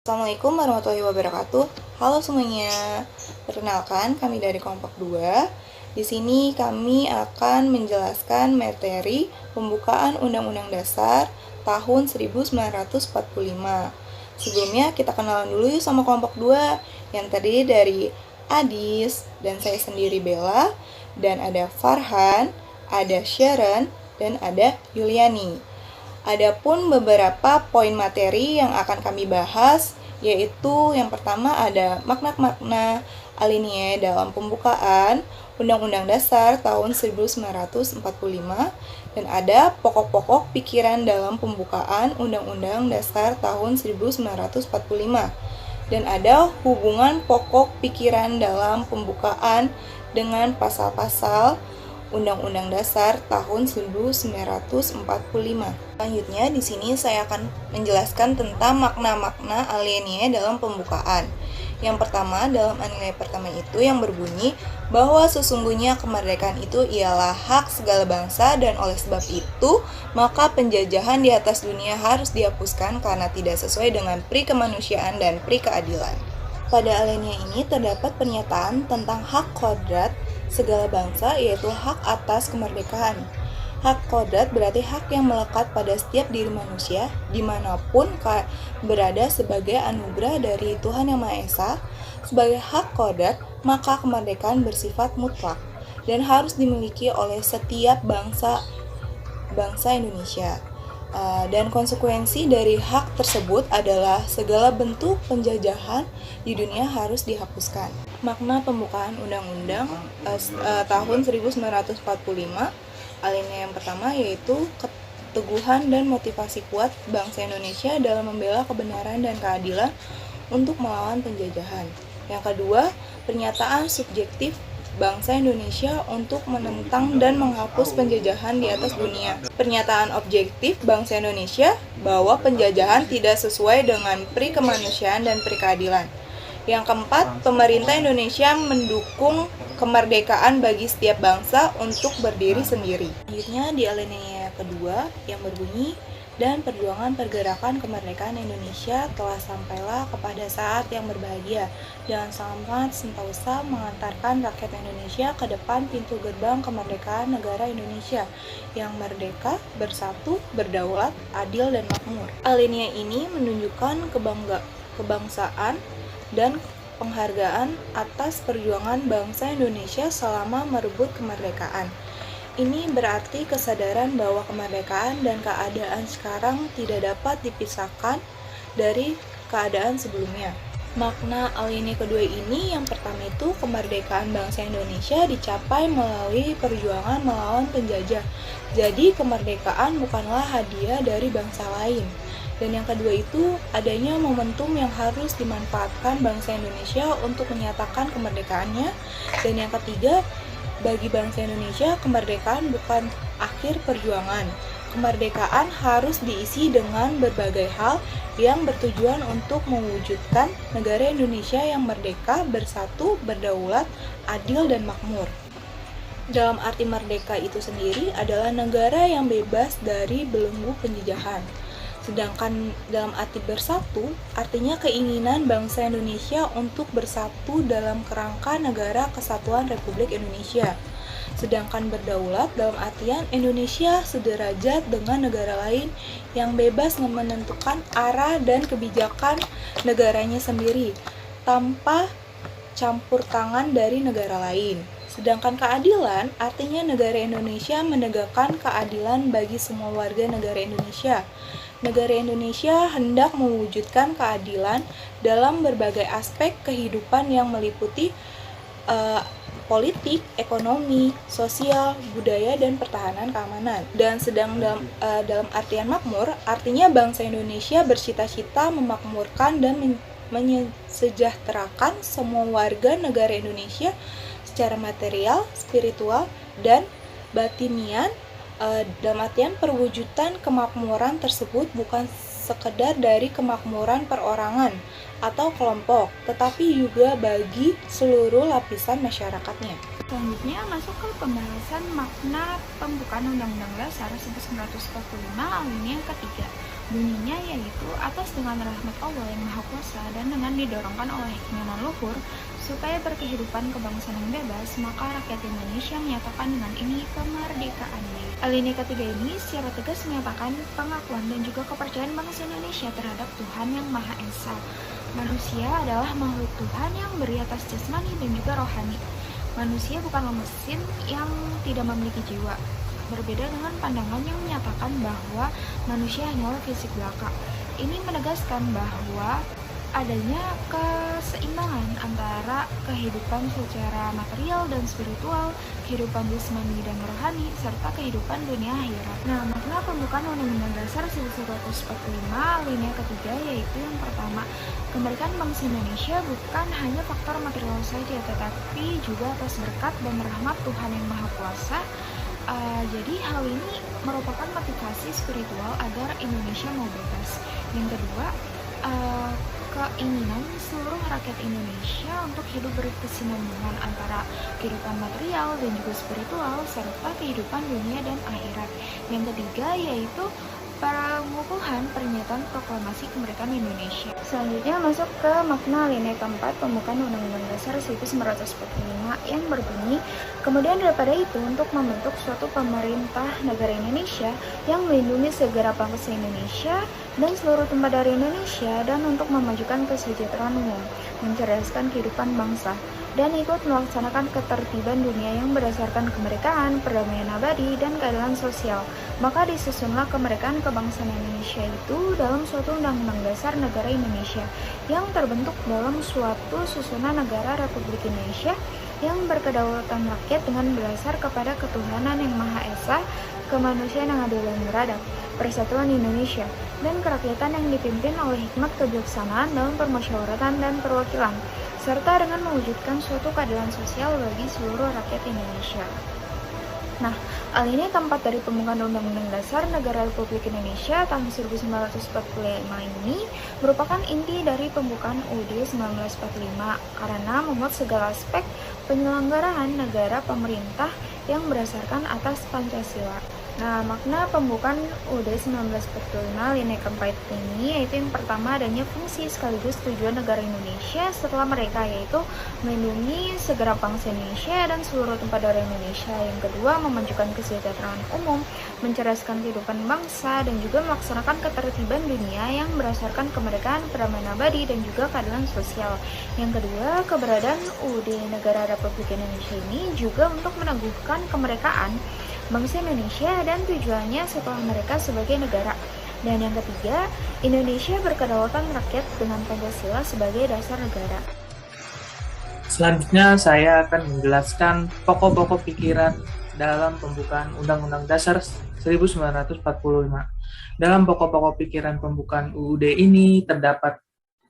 Assalamualaikum warahmatullahi wabarakatuh. Halo semuanya. Perkenalkan, kami dari kelompok 2. Di sini kami akan menjelaskan materi pembukaan Undang-Undang Dasar tahun 1945. Sebelumnya kita kenalan dulu yuk sama kelompok 2 yang terdiri dari Adis dan saya sendiri Bella, dan ada Farhan, ada Sharon, dan ada Yuliani. Adapun beberapa poin materi yang akan kami bahas, yaitu yang pertama ada makna-makna alinea dalam pembukaan Undang-Undang Dasar tahun 1945, dan ada pokok-pokok pikiran dalam pembukaan Undang-Undang Dasar tahun 1945, dan ada hubungan pokok pikiran dalam pembukaan dengan pasal-pasal Undang-Undang Dasar tahun 1945. Selanjutnya di sini saya akan menjelaskan tentang makna-makna alinea dalam pembukaan. Yang pertama, dalam alinea pertama itu yang berbunyi bahwa sesungguhnya kemerdekaan itu ialah hak segala bangsa, dan oleh sebab itu maka penjajahan di atas dunia harus dihapuskan karena tidak sesuai dengan pri kemanusiaan dan pri keadilan. Pada alinea ini terdapat pernyataan tentang hak kodrat segala bangsa, yaitu hak atas kemerdekaan. Hak kodrat berarti hak yang melekat pada setiap diri manusia dimanapun berada sebagai anugerah dari Tuhan Yang Maha Esa. Sebagai hak kodrat, maka kemerdekaan bersifat mutlak dan harus dimiliki oleh setiap bangsa Indonesia. Dan konsekuensi dari hak tersebut adalah segala bentuk penjajahan di dunia harus dihapuskan. Makna pembukaan Undang-Undang tahun 1945, alinea yang pertama yaitu keteguhan dan motivasi kuat bangsa Indonesia dalam membela kebenaran dan keadilan untuk melawan penjajahan. Yang kedua, pernyataan subjektif bangsa Indonesia untuk menentang dan menghapus penjajahan di atas dunia. Pernyataan objektif bangsa Indonesia bahwa penjajahan tidak sesuai dengan pri kemanusiaan dan pri keadilan. Yang keempat, pemerintah Indonesia mendukung kemerdekaan bagi setiap bangsa untuk berdiri sendiri. Selanjutnya di alinea kedua yang berbunyi, dan perjuangan pergerakan kemerdekaan Indonesia telah sampailah kepada saat yang berbahagia. Dengan selamat sentosa mengantarkan rakyat Indonesia ke depan pintu gerbang kemerdekaan negara Indonesia yang merdeka, bersatu, berdaulat, adil, dan makmur. Alinea ini menunjukkan kebangsaan dan penghargaan atas perjuangan bangsa Indonesia selama merebut kemerdekaan. Ini berarti kesadaran bahwa kemerdekaan dan keadaan sekarang tidak dapat dipisahkan dari keadaan sebelumnya. Makna alinea kedua ini yang pertama itu kemerdekaan bangsa Indonesia dicapai melalui perjuangan melawan penjajah. Jadi kemerdekaan bukanlah hadiah dari bangsa lain. Dan yang kedua itu adanya momentum yang harus dimanfaatkan bangsa Indonesia untuk menyatakan kemerdekaannya. Dan yang ketiga, bagi bangsa Indonesia, kemerdekaan bukan akhir perjuangan. Kemerdekaan harus diisi dengan berbagai hal yang bertujuan untuk mewujudkan negara Indonesia yang merdeka, bersatu, berdaulat, adil, dan makmur. Dalam arti merdeka itu sendiri adalah negara yang bebas dari belenggu penjajahan. Sedangkan dalam arti bersatu, artinya keinginan bangsa Indonesia untuk bersatu dalam kerangka negara kesatuan Republik Indonesia. Sedangkan berdaulat dalam artian Indonesia sederajat dengan negara lain yang bebas menentukan arah dan kebijakan negaranya sendiri, tanpa campur tangan dari negara lain. Sedangkan keadilan artinya negara Indonesia menegakkan keadilan bagi semua warga negara Indonesia. Negara Indonesia hendak mewujudkan keadilan dalam berbagai aspek kehidupan yang meliputi politik, ekonomi, sosial, budaya, dan pertahanan keamanan. Dan sedang dalam artian makmur, artinya bangsa Indonesia bercita-cita memakmurkan dan mensejahterakan semua warga negara Indonesia secara material, spiritual, dan batinian. Dalam artian perwujudan kemakmuran tersebut bukan sekedar dari kemakmuran perorangan atau kelompok, tetapi juga bagi seluruh lapisan masyarakatnya. Selanjutnya masuk ke pembahasan makna pembukaan Undang-Undang Dasar 1945 alinea yang ketiga. Bunyinya yaitu atas dengan rahmat Allah yang Maha Kuasa dan dengan didorongkan oleh keinginan luhur supaya berkehidupan kebangsaan yang bebas, maka rakyat Indonesia menyatakan dengan ini kemerdekaannya. Alinea ketiga ini secara tegas menyatakan pengakuan dan juga kepercayaan bangsa Indonesia terhadap Tuhan yang Maha Esa. Manusia adalah makhluk Tuhan yang beri atas jasmani dan juga rohani. Manusia bukanlah mesin yang tidak memiliki jiwa. Berbeda dengan pandangan yang menyatakan bahwa manusia hanyalah fisik belaka. Ini menegaskan bahwa adanya keseimbangan antara kehidupan secara material dan spiritual, kehidupan jasmani dan rohani, serta kehidupan dunia akhirat. Nah, makna pembukaan Undang-Undang Dasar 1945 alinea ketiga yaitu yang pertama, kemerdekaan bangsa Indonesia bukan hanya faktor material saja, tetapi juga atas berkat dan rahmat Tuhan yang Maha Kuasa. Jadi hal ini merupakan motivasi spiritual agar Indonesia mau bebas. Yang kedua, keinginan seluruh rakyat Indonesia untuk hidup berkesinambungan antara kehidupan material dan juga spiritual serta kehidupan dunia dan akhirat. Yang ketiga yaitu pengukuhan pernyataan proklamasi kemerdekaan Indonesia. Selanjutnya masuk ke makna alinea keempat pembukaan Undang-Undang Dasar 1945 yang berbunyi, kemudian daripada itu untuk membentuk suatu pemerintah negara Indonesia yang melindungi segenap bangsa Indonesia dan seluruh tempat dari Indonesia dan untuk memajukan kesejahteraan umum, mencerdaskan kehidupan bangsa, dan ikut melaksanakan ketertiban dunia yang berdasarkan kemerdekaan, perdamaian abadi, dan keadilan sosial. Maka disusunlah kemerdekaan kebangsaan Indonesia itu dalam suatu undang-undang dasar negara Indonesia yang terbentuk dalam suatu susunan negara Republik Indonesia yang berkedaulatan rakyat dengan berdasar kepada ketuhanan yang Maha Esa, kemanusiaan yang adil dan beradab, persatuan Indonesia, dan kerakyatan yang dipimpin oleh hikmat kebijaksanaan dalam permusyawaratan dan perwakilan, serta dengan mewujudkan suatu keadilan sosial bagi seluruh rakyat Indonesia. Nah, alinea keempat dari pembukaan Undang-Undang Dasar Negara Republik Indonesia tahun 1945 ini merupakan inti dari pembukaan UUD 1945 karena memuat segala aspek penyelenggaraan negara pemerintah yang berdasarkan atas Pancasila. Nah, makna pembukaan UUD 1945 alinea keempat ini yaitu yang pertama adanya fungsi sekaligus tujuan negara Indonesia setelah mereka yaitu melindungi segenap bangsa Indonesia dan seluruh tempat dari Indonesia. Yang kedua, memajukan kesejahteraan umum, mencerdaskan kehidupan bangsa dan juga melaksanakan ketertiban dunia yang berdasarkan kemerdekaan, perdamaian abadi dan juga keadilan sosial. Yang kedua, keberadaan UUD Negara Republik Indonesia ini juga untuk meneguhkan kemerdekaan bangsa Indonesia dan tujuannya setelah mereka sebagai negara. Dan yang ketiga, Indonesia berkedaulatan rakyat dengan Pancasila sebagai dasar negara. Selanjutnya saya akan menjelaskan pokok-pokok pikiran dalam pembukaan Undang-Undang Dasar 1945. Dalam pokok-pokok pikiran pembukaan UUD ini terdapat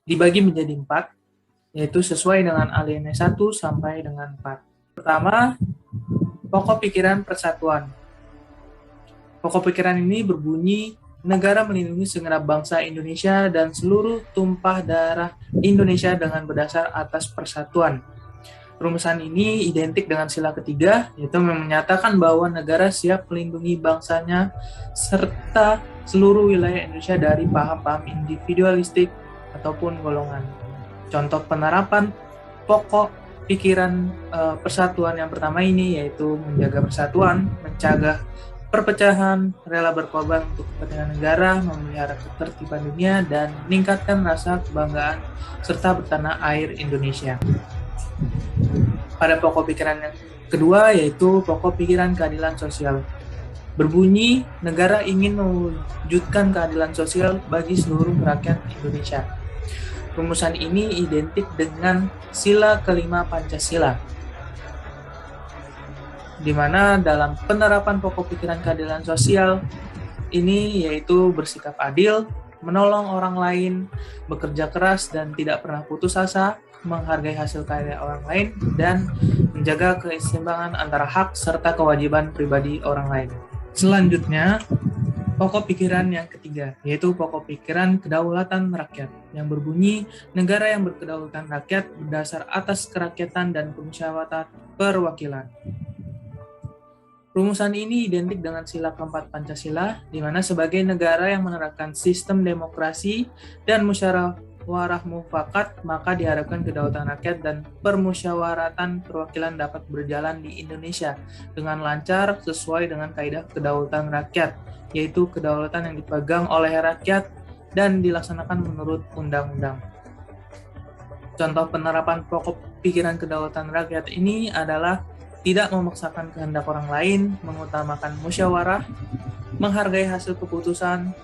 dibagi menjadi 4, yaitu sesuai dengan alinea 1 sampai dengan 4. Pertama, pokok pikiran persatuan. Pokok pikiran ini berbunyi, negara melindungi segenap bangsa Indonesia dan seluruh tumpah darah Indonesia dengan berdasar atas persatuan. Rumusan ini identik dengan sila ketiga, yaitu menyatakan bahwa negara siap melindungi bangsanya serta seluruh wilayah Indonesia dari paham-paham individualistik ataupun golongan. Contoh penerapan pokok pikiran persatuan yang pertama ini yaitu menjaga persatuan, mencegah perpecahan, rela berkorban untuk kepentingan negara, memelihara ketertiban dunia, dan meningkatkan rasa kebanggaan serta bertanah air Indonesia. Pada pokok pikiran yang kedua yaitu pokok pikiran keadilan sosial. Berbunyi, negara ingin mewujudkan keadilan sosial bagi seluruh rakyat Indonesia. Rumusan ini identik dengan sila kelima Pancasila, di mana dalam penerapan pokok pikiran keadilan sosial ini yaitu bersikap adil, menolong orang lain, bekerja keras dan tidak pernah putus asa, menghargai hasil karya orang lain, dan menjaga keseimbangan antara hak serta kewajiban pribadi orang lain. Selanjutnya, pokok pikiran yang ketiga, yaitu pokok pikiran kedaulatan rakyat, yang berbunyi, negara yang berkedaulatan rakyat berdasar atas kerakyatan dan permusyawaratan perwakilan. Rumusan ini identik dengan sila keempat Pancasila, di mana sebagai negara yang menerapkan sistem demokrasi dan musyawarah mufakat, maka diharapkan kedaulatan rakyat dan permusyawaratan perwakilan dapat berjalan di Indonesia dengan lancar sesuai dengan kaidah kedaulatan rakyat, yaitu kedaulatan yang dipegang oleh rakyat dan dilaksanakan menurut undang-undang. Contoh penerapan pokok pikiran kedaulatan rakyat ini adalah tidak memaksakan kehendak orang lain, mengutamakan musyawarah, menghargai hasil keputusan,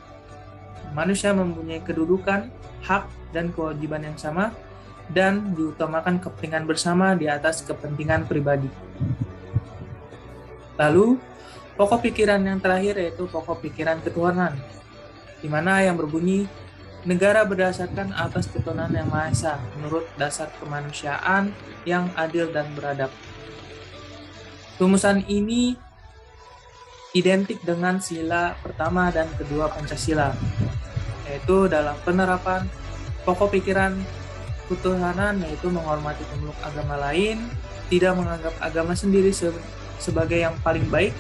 manusia mempunyai kedudukan, hak, dan kewajiban yang sama, dan diutamakan kepentingan bersama di atas kepentingan pribadi. Lalu, pokok pikiran yang terakhir yaitu pokok pikiran ketuhanan, di mana yang berbunyi, negara berdasarkan atas ketuhanan yang Maha Esa, menurut dasar kemanusiaan yang adil dan beradab. Rumusan ini identik dengan sila pertama dan kedua Pancasila, yaitu dalam penerapan pokok pikiran ketuhanan, yaitu menghormati pemeluk agama lain, tidak menganggap agama sendiri sebagai yang paling baik,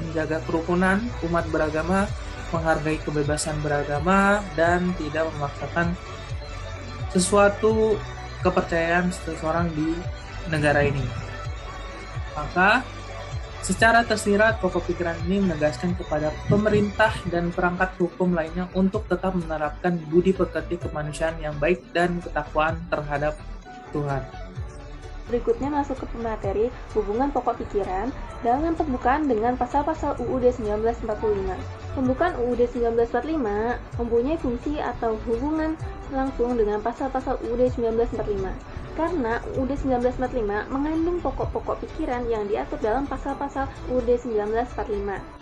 menjaga kerukunan umat beragama, menghargai kebebasan beragama, dan tidak memaksakan sesuatu kepercayaan seseorang di negara ini. Maka, secara tersirat, pokok pikiran ini menegaskan kepada pemerintah dan perangkat hukum lainnya untuk tetap menerapkan budi pekerti kemanusiaan yang baik dan ketakwaan terhadap Tuhan. Berikutnya masuk ke pemateri hubungan pokok pikiran dalam pembukaan dengan pasal-pasal UUD 1945. Pembukaan UUD 1945 mempunyai fungsi atau hubungan langsung dengan pasal-pasal UUD 1945. Karena UUD 1945 mengandung pokok-pokok pikiran yang diatur dalam pasal-pasal UUD 1945.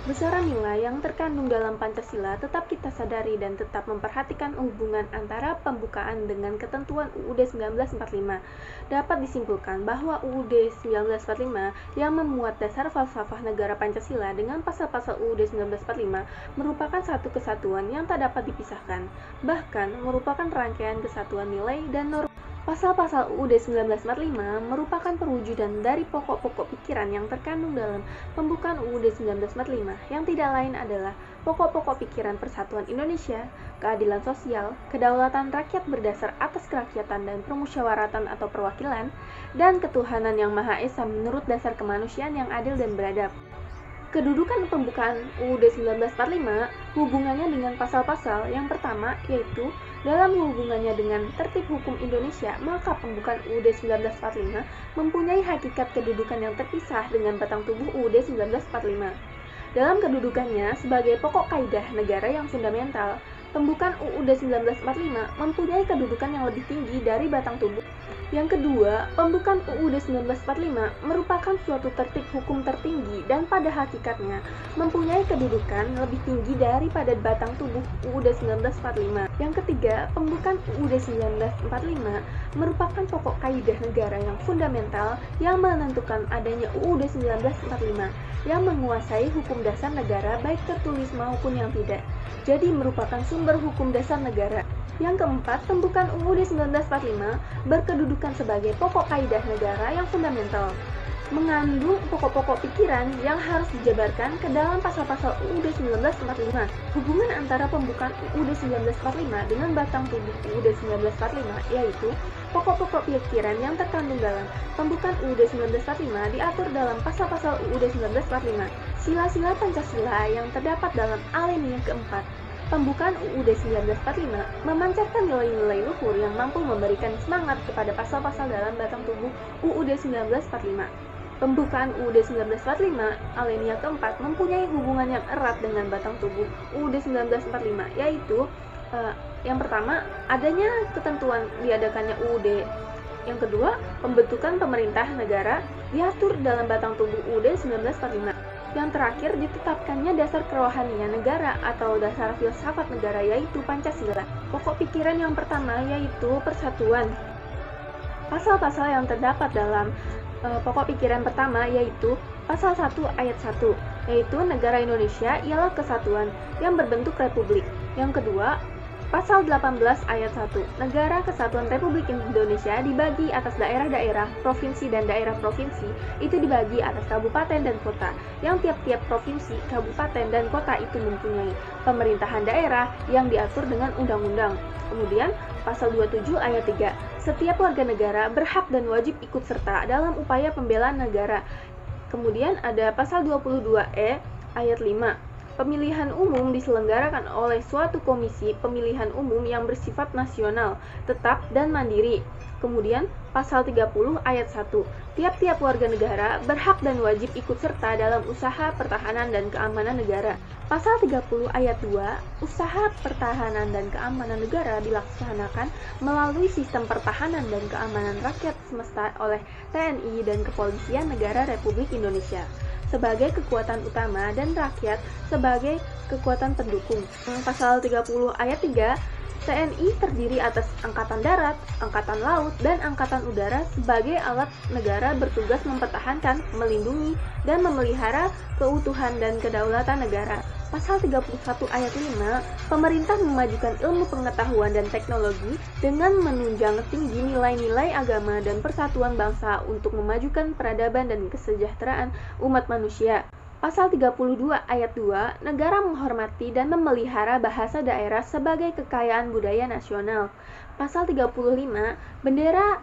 Besaran nilai yang terkandung dalam Pancasila tetap kita sadari dan tetap memperhatikan hubungan antara pembukaan dengan ketentuan UUD 1945. Dapat disimpulkan bahwa UUD 1945 yang memuat dasar falsafah negara Pancasila dengan pasal-pasal UUD 1945 merupakan satu kesatuan yang tak dapat dipisahkan, bahkan merupakan rangkaian kesatuan nilai dan norma. Pasal-pasal UUD 1945 merupakan perwujudan dari pokok-pokok pikiran yang terkandung dalam pembukaan UUD 1945, yang tidak lain adalah pokok-pokok pikiran persatuan Indonesia, keadilan sosial, kedaulatan rakyat berdasar atas kerakyatan dan permusyawaratan atau perwakilan, dan ketuhanan yang Maha Esa menurut dasar kemanusiaan yang adil dan beradab. Kedudukan pembukaan UUD 1945 hubungannya dengan pasal-pasal yang pertama yaitu dalam hubungannya dengan tertib hukum Indonesia, maka pembukaan UUD 1945 mempunyai hakikat kedudukan yang terpisah dengan batang tubuh UUD 1945. Dalam kedudukannya sebagai pokok kaidah negara yang fundamental, pembukaan UUD 1945 mempunyai kedudukan yang lebih tinggi dari batang tubuh. Yang kedua, pembukaan UUD 1945 merupakan suatu tertib hukum tertinggi dan pada hakikatnya mempunyai kedudukan lebih tinggi daripada batang tubuh UUD 1945. Yang ketiga, pembukaan UUD 1945 merupakan pokok kaidah negara yang fundamental yang menentukan adanya UUD 1945 yang menguasai hukum dasar negara baik tertulis maupun yang tidak. Jadi merupakan sumber hukum dasar negara. Yang keempat, pembukaan UUD 1945 berkedudukan sebagai pokok kaidah negara yang fundamental, mengandung pokok-pokok pikiran yang harus dijabarkan ke dalam pasal-pasal UUD 1945. Hubungan antara pembukaan UUD 1945 dengan batang tubuh UUD 1945 yaitu pokok-pokok pikiran yang terkandung dalam pembukaan UUD 1945 diatur dalam pasal-pasal UUD 1945. Sila-sila Pancasila yang terdapat dalam alinea keempat pembukaan UUD 1945 memancarkan nilai-nilai luhur yang mampu memberikan semangat kepada pasal-pasal dalam batang tubuh UUD 1945. Pembukaan UUD 1945 alinea keempat mempunyai hubungan yang erat dengan batang tubuh UUD 1945, yaitu yang pertama, adanya ketentuan diadakannya UUD. Yang kedua, pembentukan pemerintah negara diatur dalam batang tubuh UUD 1945. Yang terakhir, ditetapkannya dasar kerohanian negara atau dasar filsafat negara yaitu Pancasila. Pokok pikiran yang pertama yaitu persatuan. Pasal-pasal yang terdapat dalam pokok pikiran pertama yaitu pasal 1 ayat 1, yaitu negara Indonesia ialah kesatuan yang berbentuk republik. Yang kedua, Pasal 18 ayat 1. Negara Kesatuan Republik Indonesia dibagi atas daerah-daerah, provinsi dan daerah provinsi itu dibagi atas kabupaten dan kota, yang tiap-tiap provinsi, kabupaten dan kota itu mempunyai pemerintahan daerah yang diatur dengan undang-undang. Kemudian, pasal 27 ayat 3. Setiap warga negara berhak dan wajib ikut serta dalam upaya pembelaan negara. Kemudian ada pasal 22E ayat 5. Pemilihan umum diselenggarakan oleh suatu komisi pemilihan umum yang bersifat nasional, tetap, dan mandiri. Kemudian, pasal 30 ayat 1. Tiap-tiap warga negara berhak dan wajib ikut serta dalam usaha pertahanan dan keamanan negara. Pasal 30 ayat 2. Usaha pertahanan dan keamanan negara dilaksanakan melalui sistem pertahanan dan keamanan rakyat semesta oleh TNI dan Kepolisian Negara Republik Indonesia sebagai kekuatan utama dan rakyat sebagai kekuatan pendukung. Pasal 30 ayat 3, TNI terdiri atas Angkatan Darat, Angkatan Laut, dan Angkatan Udara sebagai alat negara bertugas mempertahankan, melindungi, dan memelihara keutuhan dan kedaulatan negara. Pasal 31 ayat 5, pemerintah memajukan ilmu pengetahuan dan teknologi dengan menunjang tinggi nilai-nilai agama dan persatuan bangsa untuk memajukan peradaban dan kesejahteraan umat manusia. Pasal 32 ayat 2, negara menghormati dan memelihara bahasa daerah sebagai kekayaan budaya nasional. Pasal 35, bendera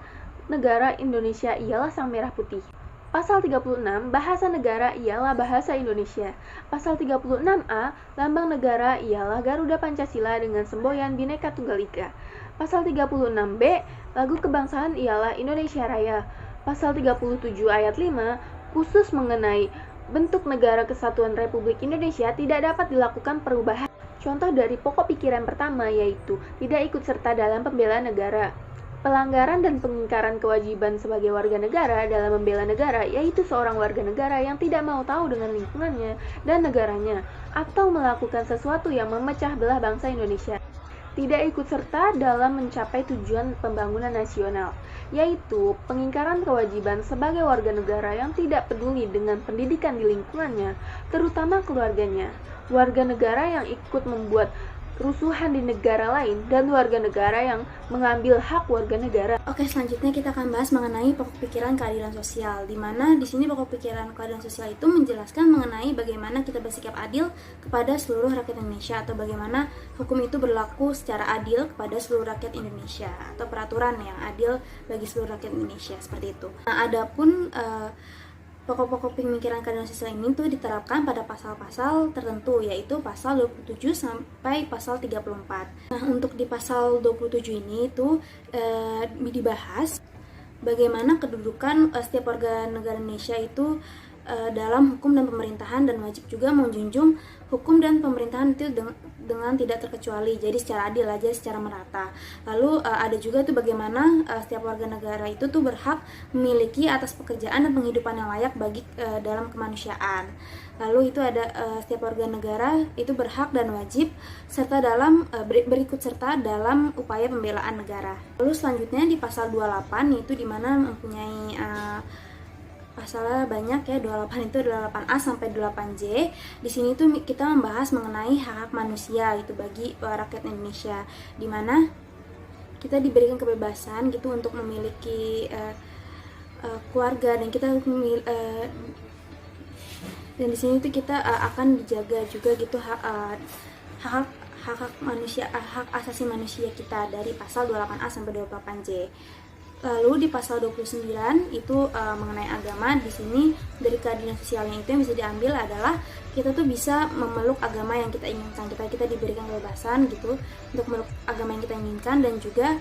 negara Indonesia ialah sang merah putih. Pasal 36, bahasa negara ialah bahasa Indonesia. Pasal 36A, lambang negara ialah Garuda Pancasila dengan semboyan Bhinneka Tunggal Ika. Pasal 36B, lagu kebangsaan ialah Indonesia Raya. Pasal 37 ayat 5, khusus mengenai bentuk negara kesatuan Republik Indonesia tidak dapat dilakukan perubahan. Contoh dari pokok pikiran pertama yaitu tidak ikut serta dalam pembelaan negara. Pelanggaran dan pengingkaran kewajiban sebagai warga negara dalam membela negara, yaitu seorang warga negara yang tidak mau tahu dengan lingkungannya dan negaranya, atau melakukan sesuatu yang memecah belah bangsa Indonesia. Tidak ikut serta dalam mencapai tujuan pembangunan nasional, yaitu pengingkaran kewajiban sebagai warga negara yang tidak peduli dengan pendidikan di lingkungannya, terutama keluarganya. Warga negara yang ikut membuat rusuhan di negara lain, dan warga negara yang mengambil hak warga negara. Oke, selanjutnya kita akan bahas mengenai pokok pikiran keadilan sosial, di mana di sini pokok pikiran keadilan sosial itu menjelaskan mengenai bagaimana kita bersikap adil kepada seluruh rakyat Indonesia, atau bagaimana hukum itu berlaku secara adil kepada seluruh rakyat Indonesia, atau peraturan yang adil bagi seluruh rakyat Indonesia, seperti itu. Nah, adapun pokok-pokok pemikiran keadilan sosial ini tuh diterapkan pada pasal-pasal tertentu, yaitu pasal 27 sampai pasal 34. Nah, untuk di pasal 27 ini tuh dibahas bagaimana kedudukan setiap warga negara Indonesia itu dalam hukum dan pemerintahan, dan wajib juga menjunjung hukum dan pemerintahan itu dengan tidak terkecuali, jadi secara adil aja, secara merata. Lalu ada juga tuh bagaimana setiap warga negara itu tuh berhak memiliki atas pekerjaan dan penghidupan yang layak bagi dalam kemanusiaan. Lalu itu ada setiap warga negara itu berhak dan wajib serta dalam berikut serta dalam upaya pembelaan negara. Lalu selanjutnya di pasal 28, yaitu di mana mempunyai pasalnya banyak ya, 28 itu 28A sampai 28J. Di sini tuh kita membahas mengenai hak manusia itu bagi rakyat Indonesia, di mana kita diberikan kebebasan gitu untuk memiliki keluarga, dan kita dan di sini tuh kita akan dijaga juga gitu hak manusia, hak asasi manusia kita dari pasal 28A sampai 28J. Lalu di pasal 29 itu mengenai agama. Di sini dari keadilan sosialnya itu yang bisa diambil adalah kita tuh bisa memeluk agama yang kita inginkan. Kita diberikan kebebasan gitu untuk memeluk agama yang kita inginkan, dan juga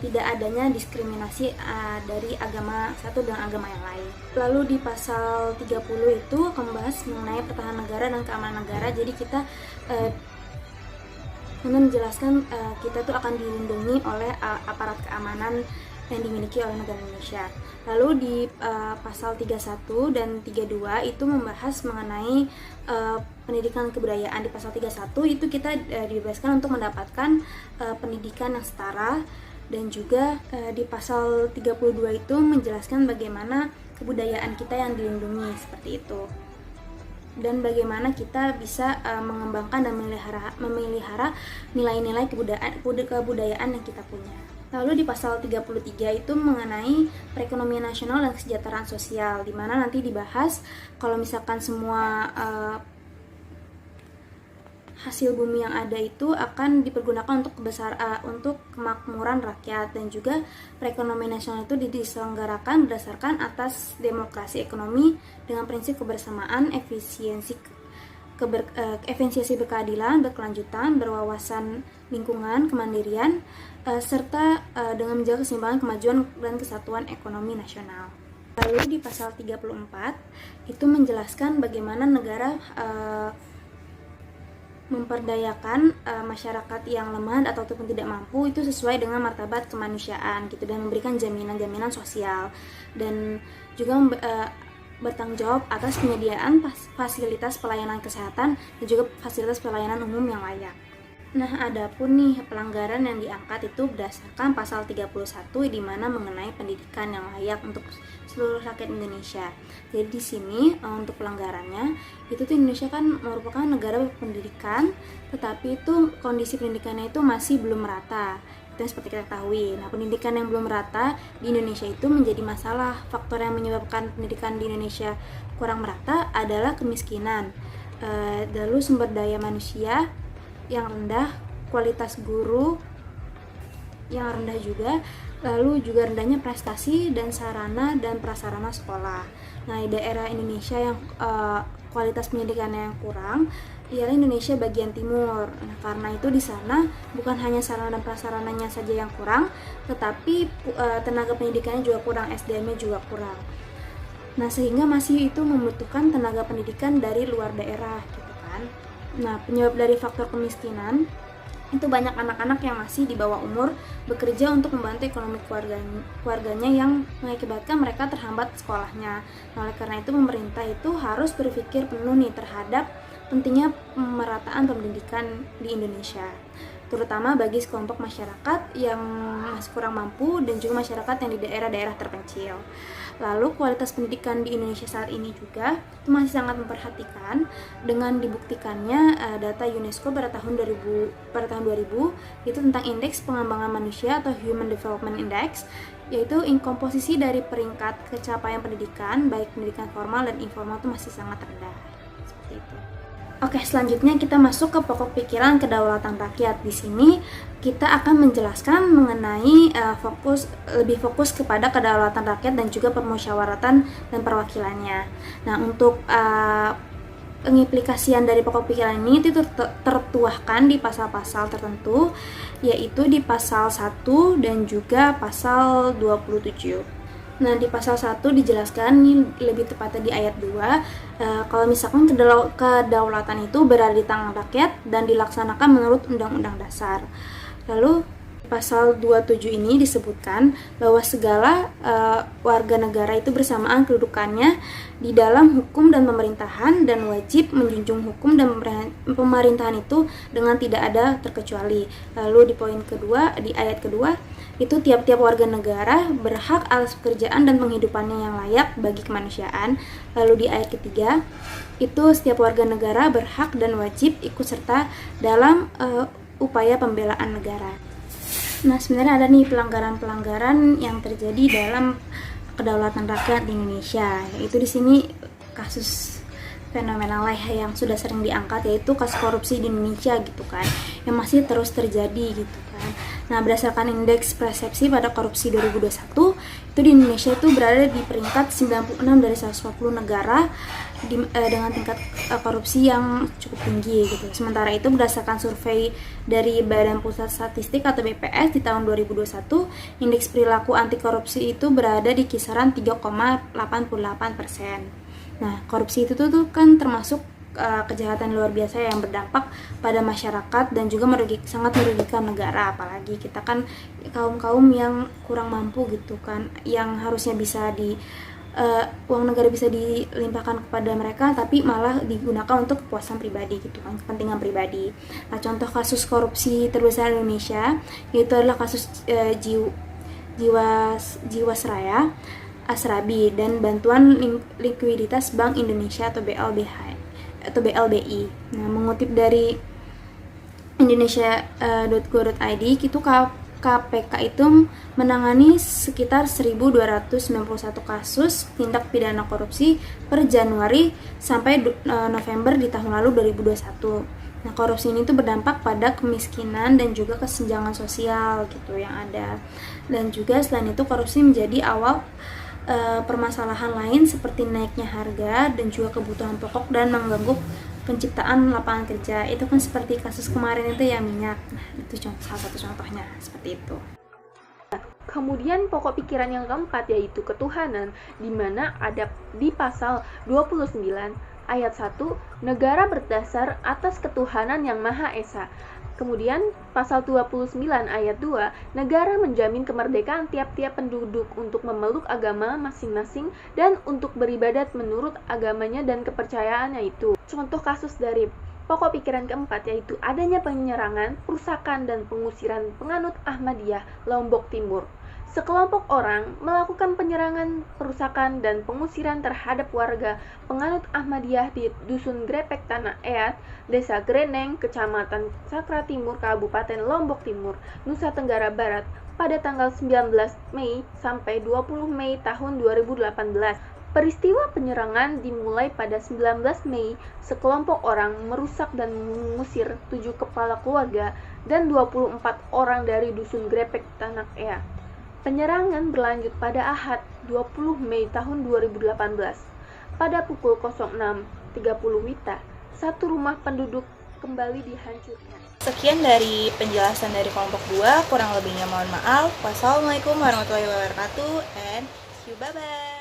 tidak adanya diskriminasi dari agama satu dengan agama yang lain. Lalu di pasal 30 itu akan membahas mengenai pertahanan negara dan keamanan negara. Jadi kita menjelaskan kita tuh akan dilindungi oleh aparat keamanan yang dimiliki oleh negara Indonesia. Lalu di pasal 31 dan 32 itu membahas mengenai pendidikan kebudayaan. Di pasal 31 itu kita dibebaskan untuk mendapatkan pendidikan yang setara, dan juga di pasal 32 itu menjelaskan bagaimana kebudayaan kita yang dilindungi, seperti itu. dan bagaimana kita bisa mengembangkan dan memelihara nilai-nilai kebudayaan yang kita punya. Lalu di pasal 33 itu mengenai perekonomian nasional dan kesejahteraan sosial, di mana nanti dibahas kalau misalkan semua hasil bumi yang ada itu akan dipergunakan untuk kemakmuran rakyat, dan juga perekonomian nasional itu diselenggarakan berdasarkan atas demokrasi ekonomi dengan prinsip kebersamaan, efisiensi berkeadilan, berkelanjutan, berwawasan lingkungan, kemandirian, serta dengan menjaga keseimbangan, kemajuan, dan kesatuan ekonomi nasional. Lalu di pasal 34 itu menjelaskan bagaimana negara memperdayakan masyarakat yang lemah ataupun tidak mampu itu sesuai dengan martabat kemanusiaan gitu, dan memberikan jaminan-jaminan sosial, dan juga bertanggung jawab atas penyediaan fasilitas pelayanan kesehatan dan juga fasilitas pelayanan umum yang layak. Nah, adapun nih pelanggaran yang diangkat itu berdasarkan pasal 31 di mana mengenai pendidikan yang layak untuk seluruh rakyat Indonesia. Jadi di sini untuk pelanggarannya itu tuh Indonesia kan merupakan negara berpendidikan, tetapi itu kondisi pendidikannya itu masih belum merata. Itu yang seperti kita ketahui. Nah, pendidikan yang belum merata di Indonesia itu menjadi masalah. Faktor yang menyebabkan pendidikan di Indonesia kurang merata adalah kemiskinan, lalu sumber daya manusia yang rendah, kualitas guru yang rendah juga, lalu juga rendahnya prestasi dan sarana dan prasarana sekolah. Nah, di daerah Indonesia yang kualitas pendidikannya yang kurang ialah Indonesia bagian timur. Nah, karena itu di sana bukan hanya sarana dan prasarananya saja yang kurang, tetapi tenaga pendidikannya juga kurang, SDM-nya juga kurang. Nah, sehingga masih itu membutuhkan tenaga pendidikan dari luar daerah gitu kan. Nah, penyebab dari faktor kemiskinan itu banyak anak-anak yang masih di bawah umur bekerja untuk membantu ekonomi keluarganya yang mengakibatkan mereka terhambat sekolahnya. Nah, oleh karena itu pemerintah itu harus berpikir penuh nih terhadap pentingnya pemerataan pendidikan di Indonesia, terutama bagi sekelompok masyarakat yang masih kurang mampu dan juga masyarakat yang di daerah-daerah terpencil. Lalu kualitas pendidikan di Indonesia saat ini juga itu masih sangat memperhatikan dengan dibuktikannya data UNESCO pada tahun 2000 itu tentang indeks pengembangan manusia atau Human Development Index, yaitu komposisi dari peringkat kecapaian pendidikan baik pendidikan formal dan informal itu masih sangat rendah. Seperti itu. Oke, selanjutnya kita masuk ke pokok pikiran kedaulatan rakyat. Di sini kita akan menjelaskan mengenai lebih fokus kepada kedaulatan rakyat dan juga permusyawaratan dan perwakilannya. Nah, untuk pengimplikasian dari pokok pikiran ini itu tertuahkan di pasal-pasal tertentu, yaitu di pasal 1 dan juga pasal 27. Nah, di pasal 1 dijelaskan, ini lebih tepatnya di ayat 2, kalau misalkan kedaulatan itu berada di tangan rakyat dan dilaksanakan menurut Undang-Undang Dasar. Lalu pasal 27 ini disebutkan bahwa segala warga negara itu bersamaan kedudukannya di dalam hukum dan pemerintahan dan wajib menjunjung hukum dan pemerintahan itu dengan tidak ada terkecuali. Lalu di poin kedua, di ayat kedua, itu tiap-tiap warga negara berhak atas pekerjaan dan penghidupannya yang layak bagi kemanusiaan. Lalu di ayat ketiga, itu setiap warga negara berhak dan wajib ikut serta dalam upaya pembelaan negara. Nah, sebenarnya ada nih pelanggaran-pelanggaran yang terjadi dalam kedaulatan rakyat di Indonesia. Yaitu di sini kasus fenomenal lah yang sudah sering diangkat, yaitu kasus korupsi di Indonesia gitu kan, yang masih terus terjadi gitu kan. Nah, berdasarkan indeks persepsi pada korupsi 2021, itu di Indonesia itu berada di peringkat 96 dari 140 negara dengan tingkat korupsi yang cukup tinggi gitu. Sementara itu berdasarkan survei dari Badan Pusat Statistik atau BPS di tahun 2021, indeks perilaku anti korupsi itu berada di kisaran 3,88%. Nah, korupsi itu tuh kan termasuk kejahatan luar biasa yang berdampak pada masyarakat dan juga sangat merugikan negara, apalagi kita kan kaum-kaum yang kurang mampu gitu kan, yang harusnya bisa uang negara bisa dilimpahkan kepada mereka, tapi malah digunakan untuk kepuasan pribadi gitu kan, kepentingan pribadi. Nah, contoh kasus korupsi terbesar di Indonesia yaitu adalah kasus Jiwasraya, Asrabi, dan bantuan likuiditas Bank Indonesia atau BLBH. atau BLBI. Nah, mengutip dari indonesia.go.id itu KPK itu menangani sekitar 1.291 kasus tindak pidana korupsi per Januari sampai November di tahun lalu 2021. Nah, korupsi ini tuh berdampak pada kemiskinan dan juga kesenjangan sosial gitu yang ada. Dan juga selain itu korupsi menjadi awal permasalahan lain seperti naiknya harga dan juga kebutuhan pokok dan mengganggu penciptaan lapangan kerja. Itu kan seperti kasus kemarin itu ya, minyak. Nah, itu salah satu contohnya seperti itu. Kemudian pokok pikiran yang keempat yaitu ketuhanan, di mana ada di pasal 29 ayat 1, negara berdasar atas ketuhanan yang Maha Esa. Kemudian pasal 29 ayat 2, negara menjamin kemerdekaan tiap-tiap penduduk untuk memeluk agama masing-masing dan untuk beribadat menurut agamanya dan kepercayaannya itu. Contoh kasus dari pokok pikiran keempat yaitu adanya penyerangan, perusakan, dan pengusiran penganut Ahmadiyah Lombok Timur. Sekelompok orang melakukan penyerangan, perusakan, dan pengusiran terhadap warga penganut Ahmadiyah di Dusun Grepek Tanah Eat, Desa Greneng, Kecamatan Sakra Timur, Kabupaten Lombok Timur, Nusa Tenggara Barat pada tanggal 19 Mei sampai 20 Mei tahun 2018. Peristiwa penyerangan dimulai pada 19 Mei, sekelompok orang merusak dan mengusir 7 kepala keluarga dan 24 orang dari Dusun Grepek Tanah Eat. Penyerangan berlanjut pada Ahad 20 Mei tahun 2018. Pada pukul 06.30 WITA, satu rumah penduduk kembali dihancurkan. Sekian dari penjelasan dari kelompok 2, kurang lebihnya mohon maaf. Wassalamualaikum warahmatullahi wabarakatuh and see you, bye-bye.